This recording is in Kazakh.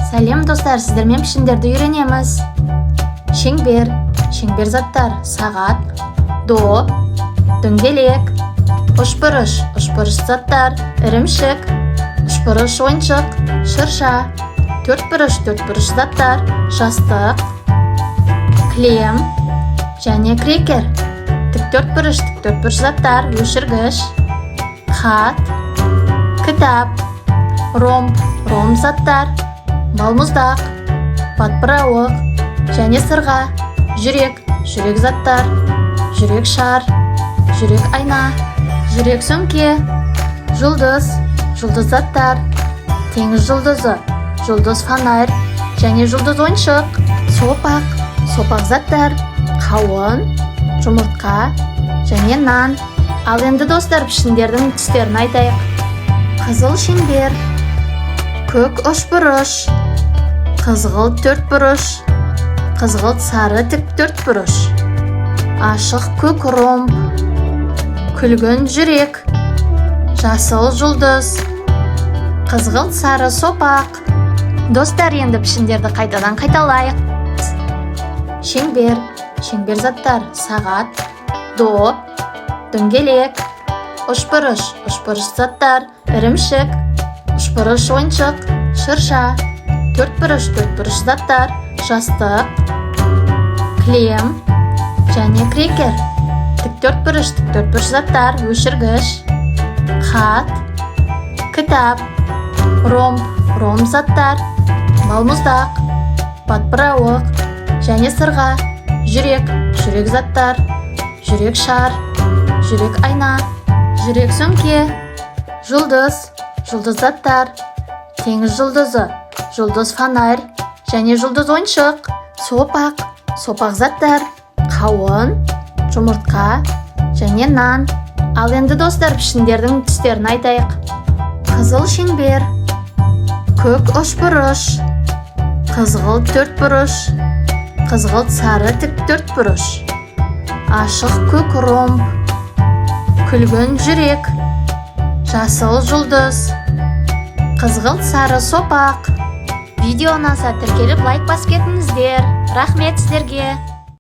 Сәлем достар, сіздермен пішіндерді үйренеміз. Шеңбер, шеңбер заттар, сағат, до, дөңгелек, үшбұрыш, үшбұрыш заттар, ірімшік, үшбұрыш ойыншық, шырша, төртбұрыш заттар, жастық, кілем және крекер, тіктөртбұрыш заттар, өшіргіш, хат, кітап, ромб заттар, балмұздақ, батпырауық және сырға, жүрек заттар, жүрек шар, жүрек айна, жүрек сөмке, жұлдыз заттар, теңіз жұлдызы, жұлдыз фонарь және жұлдыз ойыншық, сопақ заттар, қауын, жұмыртқа және нан. Ал енді достар, пішіндердің түстерін айтайық. Қызыл шеңбер, көк үшбұрыш, қызғылт төртбұрыш, қызғылт сары тіктөртбұрыш, ашық көк ромб, күлгін жүрек, жасыл жұлдыз, қызғылт сары сопақ. Достар, енді пішіндерді қайтадан қайталайық. Шеңбер заттар, сағат, до, дөңгелек, үшбұрыш заттар, ірімшік, үшбұрыш ойыншық, шырша, төртбұрыш заттар, жастық, кілем және крекер, тіктөртбұрыш заттар, өшіргіш, хат, кітап, ромб заттар, балмұздақ, батпырауық және сырға, жүрек заттар, жүрек шар, жүрек айна, жүрек сөмке, жұлдыз заттар, теңіз жұлдызы, жұлдыз фонарь және жұлдыз ойыншық, сопақ заттар, қауын, жұмыртқа және нан. Ал енді достар, пішіндердің түстерін айтайық. Қызыл шеңбер, көк үшбұрыш, қызғылт төртбұрыш, қызғылт сары тіктөртбұрыш, ашық көк ромб, күлгін жүрек, жасыл жұлдыз, қызғылт сары сопақ. Видео ұнаса тіркеліп лайк басып кетіңіздер. Рахмет сіздерге.